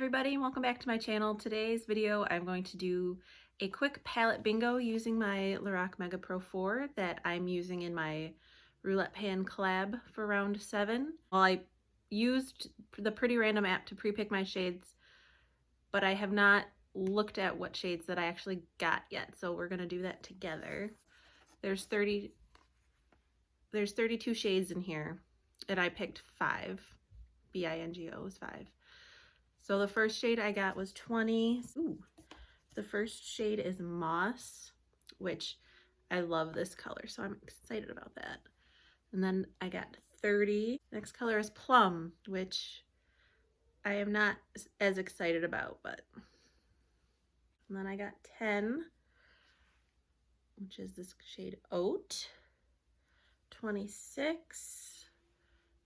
everybody, welcome back to my channel. Today's video I'm going to do a quick palette bingo using my LORAC Mega Pro 4 that I'm using in my roulette pan collab for round 7. Well, I used the Pretty Random app to pre-pick my shades, but I have not looked at what shades that I actually got yet, so we're going to do that together. There's 32 shades in here, and I picked 5. B-I-N-G-O is 5. So the first shade I got was 20. Ooh, the first shade is Moss, which I love this color, so I'm excited about that. And then I got 30. Next color is Plum, which I am not as excited about, but. And then I got 10, which is this shade Oat. 26,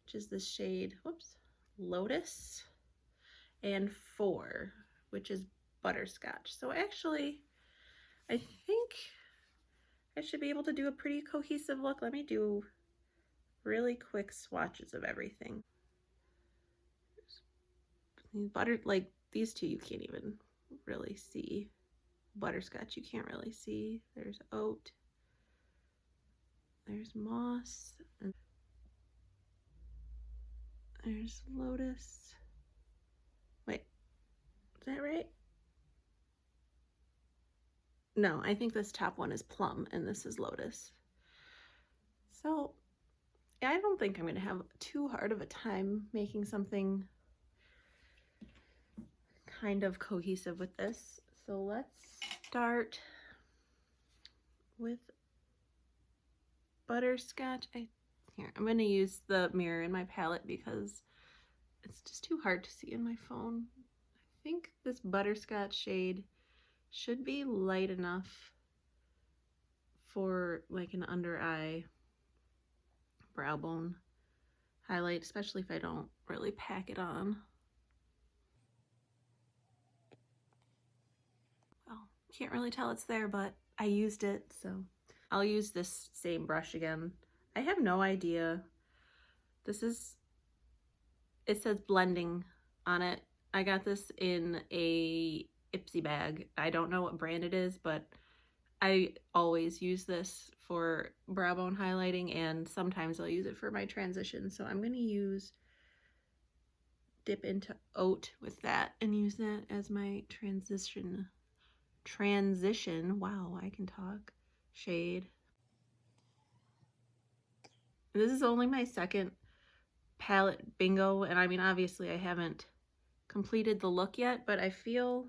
which is this shade, whoops, Lotus. And 4, which is Butterscotch. So actually, I think I should be able to do a pretty cohesive look. Let me do really quick swatches of everything. Like these two you can't even really see. Butterscotch you can't really see. There's Oat. There's Moss. And there's Lotus. Wait, is that right? No, I think this top one is Plum and this is Lotus. So yeah, I don't think I'm gonna have too hard of a time making something kind of cohesive with this. So let's start with Butterscotch. Here, I'm gonna use the mirror in my palette because it's just too hard to see in my phone. I think this Butterscotch shade should be light enough for like an under eye brow bone highlight, especially if I don't really pack it on. Well, can't really tell it's there, but I used it, so I'll use this same brush again. I have no idea. It says blending on it. I got this in a Ipsy bag. I don't know what brand it is, but I always use this for brow bone highlighting, and sometimes I'll use it for my transition. So I'm going to dip into Oat with that and use that as my transition, wow, I can talk, shade. This is only my second palette bingo, and I mean, obviously I haven't completed the look yet, but I feel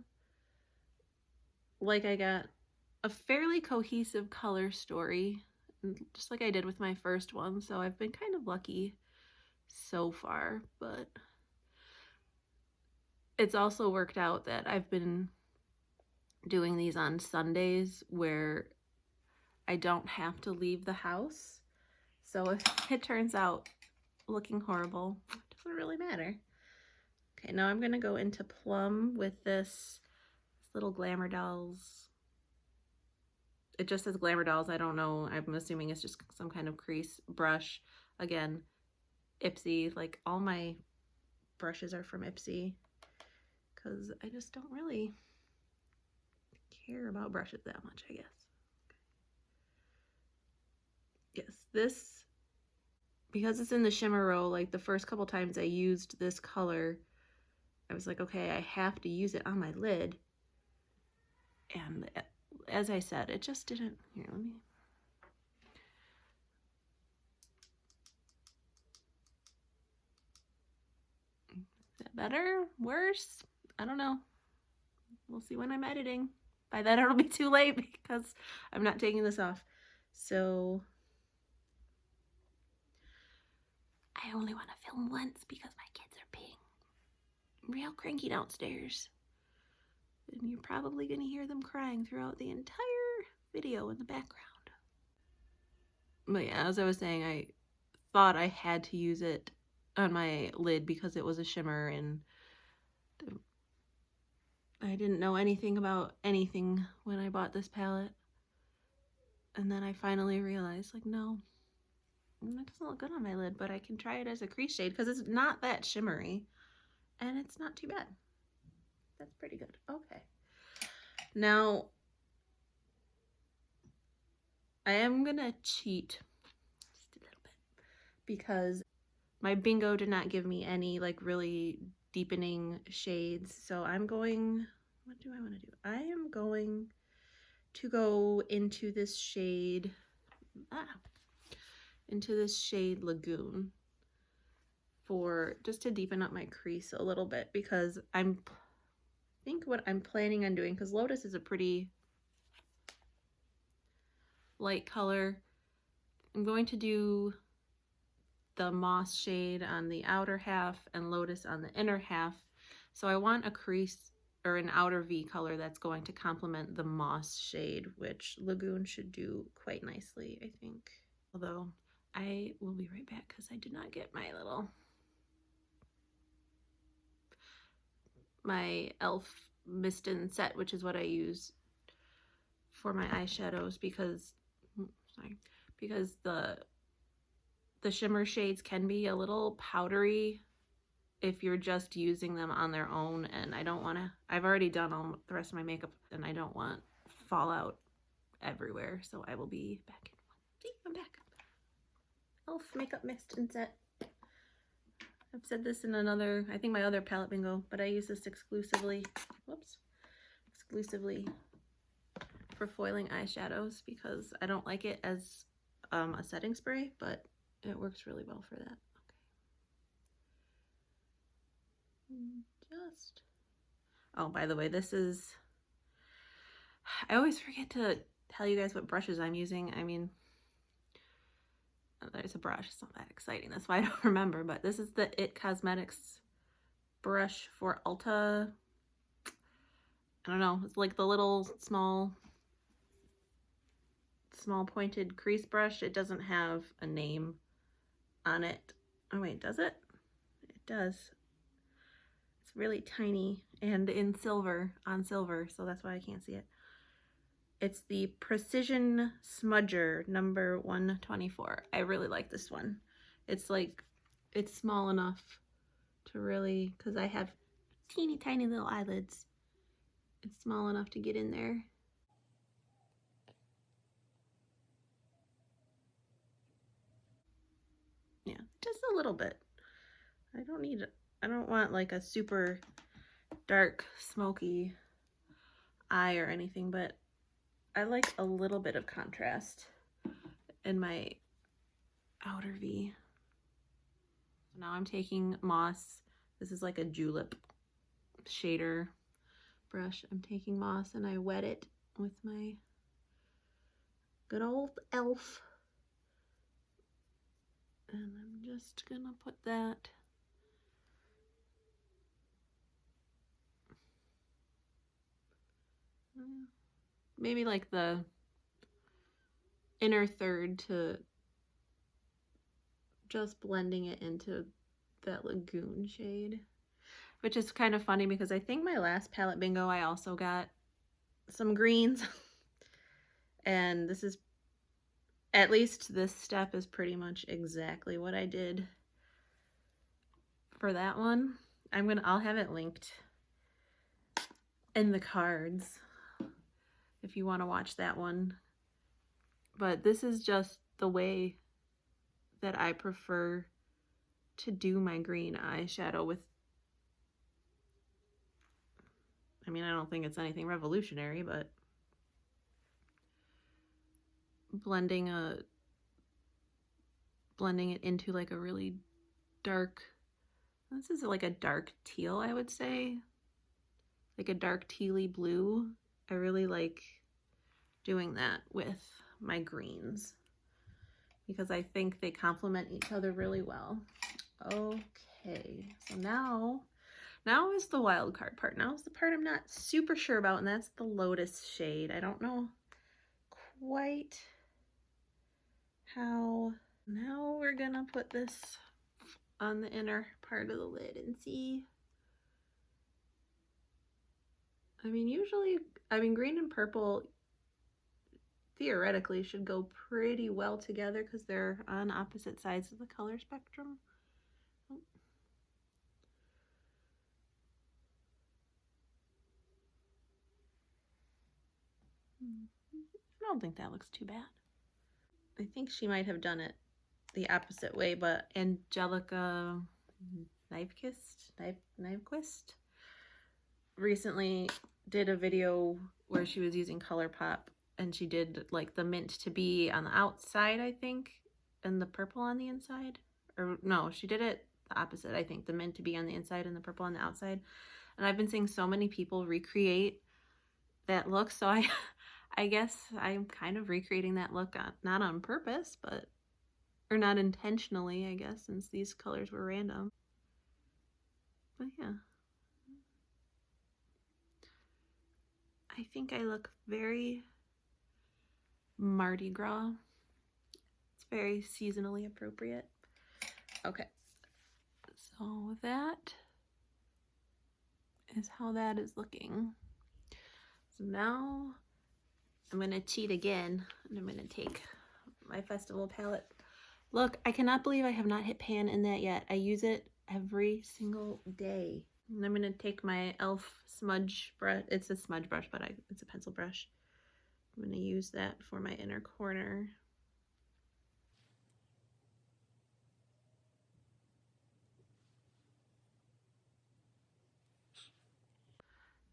like I got a fairly cohesive color story, just like I did with my first one, so I've been kind of lucky so far. But it's also worked out that I've been doing these on Sundays where I don't have to leave the house, so if it turns out looking horrible, it doesn't really matter. Okay, now I'm gonna go into Plum with this little Glamour Dolls. It just says Glamour Dolls. I don't know. I'm assuming it's just some kind of crease brush. Again, Ipsy. Like, all my brushes are from Ipsy because I just don't really care about brushes that much, I guess. Okay. Yes, this, because it's in the shimmer row, like the first couple times I used this color, I was like, okay, I have to use it on my lid. And as I said, it just didn't. Here, let me. Is that better? Worse? I don't know. We'll see when I'm editing. By then it'll be too late because I'm not taking this off. So I only want to film once because my kids are being real cranky downstairs. And you're probably going to hear them crying throughout the entire video in the background. But yeah, as I was saying, I thought I had to use it on my lid because it was a shimmer, and I didn't know anything about anything when I bought this palette. And then I finally realized, like, no, it doesn't look good on my lid, but I can try it as a crease shade because it's not that shimmery and it's not too bad. That's pretty good. Okay. Now, I am gonna cheat just a little bit because my bingo did not give me any like really deepening shades. So I'm going, what do I want to do? I am going to go into this shade, Lagoon for just to deepen up my crease a little bit, because I think what I'm planning on doing, because Lotus is a pretty light color, I'm going to do the moss shade on the outer half and Lotus on the inner half. So I want a crease or an outer V color that's going to complement the moss shade, which Lagoon should do quite nicely, I think. Although I will be right back because I did not get my e.l.f. Mist-In set, which is what I use for my eyeshadows, because the shimmer shades can be a little powdery if you're just using them on their own, and I don't want to, I've already done all the rest of my makeup and I don't want fallout everywhere, so I will be back in one. See, I'm back. e.l.f. Makeup Mist-In set. I've said this in another, I think my other palette bingo, but I use this exclusively, exclusively for foiling eyeshadows because I don't like it as a setting spray, but it works really well for that. Okay. Oh, by the way, this is, I always forget to tell you guys what brushes I'm using. I mean, there's a brush, it's not that exciting, that's why I don't remember, but this is the IT Cosmetics brush for Ulta. I don't know, it's like the little small pointed crease brush. It doesn't have a name on it. Oh wait, does it? It does. It's really tiny and in silver, on silver, so that's why I can't see it. It's the Precision Smudger number 124. I really like this one. It's like, it's small enough to really, because I have teeny tiny little eyelids. It's small enough to get in there. Yeah, just a little bit. I don't want like a super dark, smoky eye or anything, but I like a little bit of contrast in my outer V. So now I'm taking Moss. This is like a julep shader brush. I'm taking Moss and I wet it with my good old e.l.f. And I'm just gonna put that maybe like the inner third, to just blending it into that Lagoon shade, which is kind of funny because I think my last palette bingo I also got some greens and this is, at least this step is pretty much exactly what I did for that one. I'll have it linked in the cards if you want to watch that one. But this is just the way that I prefer to do my green eyeshadow with. I mean, I don't think it's anything revolutionary, but blending it into like a really dark, this is like a dark teal, I would say, like a dark tealy blue. I really like doing that with my greens because I think they complement each other really well. Okay, so now is the wild card part. Now is the part I'm not super sure about, and that's the Lotus shade. I don't know quite how. Now we're gonna put this on the inner part of the lid and see. I mean, green and purple theoretically should go pretty well together because they're on opposite sides of the color spectrum. I don't think that looks too bad. I think she might have done it the opposite way, but Angelica Nyquist recently did a video where she was using ColourPop, and she did like the mint to be on the outside, I think, and the purple on the inside. Or no, she did it the opposite, I think. The mint to be on the inside and the purple on the outside. And I've been seeing so many people recreate that look, so I guess I'm kind of recreating that look, not on purpose, but, or not intentionally, I guess, since these colors were random. But yeah. I think I look very Mardi Gras. It's very seasonally appropriate. Okay, so that is how that is looking. So now I'm gonna cheat again, and I'm gonna take my festival palette. Look, I cannot believe I have not hit pan in that yet. I use it every single day. And I'm gonna take my e.l.f. smudge brush. It's a smudge brush, but it's a pencil brush. I'm gonna use that for my inner corner.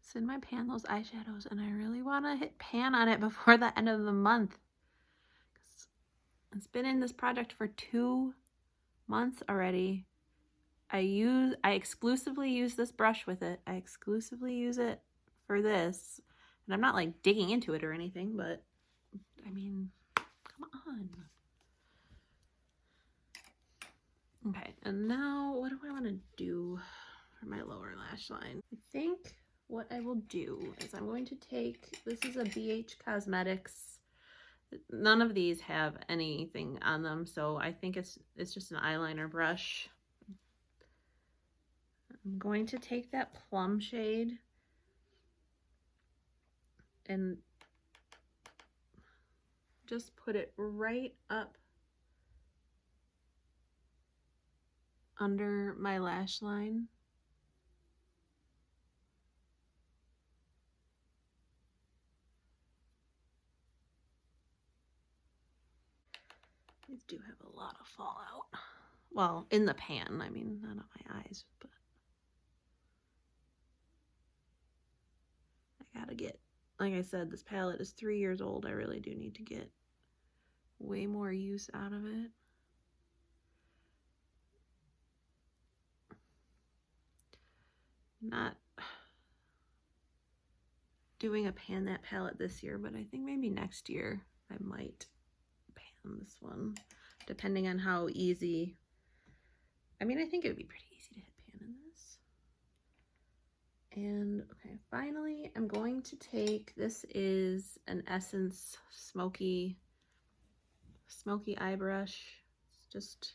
It's in my pan, those eyeshadows, and I really want to hit pan on it before the end of the month. It's been in this project for 2 months already. I exclusively use this brush with it. I exclusively use it for this. And I'm not like digging into it or anything, but I mean, come on. Okay, and now what do I want to do for my lower lash line? I think what I will do is I'm going to take, this is a BH Cosmetics. None of these have anything on them, so I think it's just an eyeliner brush. I'm going to take that plum shade and just put it right up under my lash line. These do have a lot of fallout. Well, in the pan, I mean, not on my eyes, but I gotta get, like I said, this palette is 3 years old. I really do need to get way more use out of it. Not doing a pan that palette this year, but I think maybe next year I might pan this one, depending on how easy. I mean, I think it would be pretty easy to hit pan in this. And okay, finally, I'm going to take, this is an Essence smoky eye brush. It's just,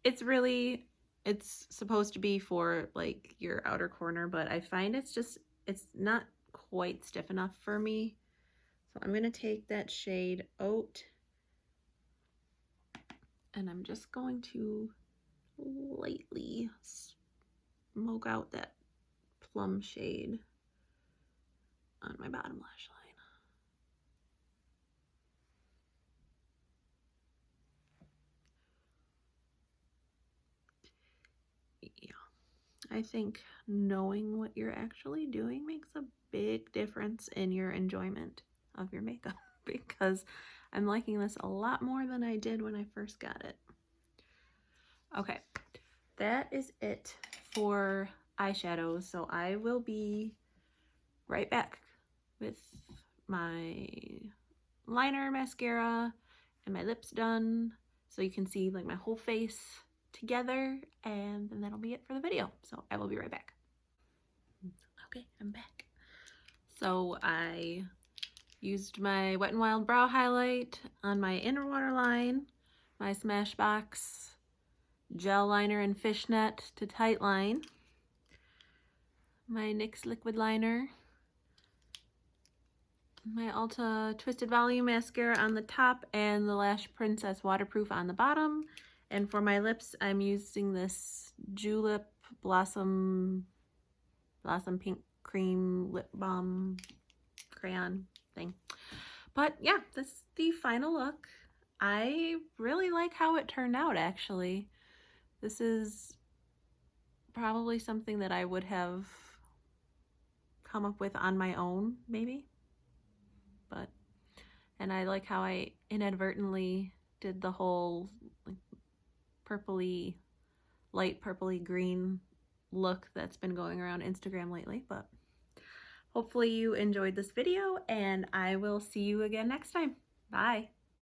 it's supposed to be for like your outer corner, but I find it's not quite stiff enough for me. So I'm gonna take that shade Oat, and I'm just going to lightly smoke out that plum shade on my bottom lash line. Yeah, I think knowing what you're actually doing makes a big difference in your enjoyment of your makeup, because I'm liking this a lot more than I did when I first got it. Okay, that is it for eyeshadows, so I will be right back with my liner, mascara, and my lips done, so you can see like my whole face together, and then that'll be it for the video. So I will be right back. Okay, I'm back. So I used my Wet n Wild brow highlight on my inner waterline, my Smashbox gel liner in Fishnet to tight line, my NYX liquid liner, my Ulta Twisted Volume mascara on the top, and the Lash Princess waterproof on the bottom. And for my lips, I'm using this Julep Blossom Pink Cream Lip Balm crayon. thing. But yeah, this is the final look. I really like how it turned out, actually. This is probably something that I would have come up with on my own, maybe. But, and I like how I inadvertently did the whole like purpley, light purpley green look that's been going around Instagram lately. But hopefully you enjoyed this video, and I will see you again next time. Bye.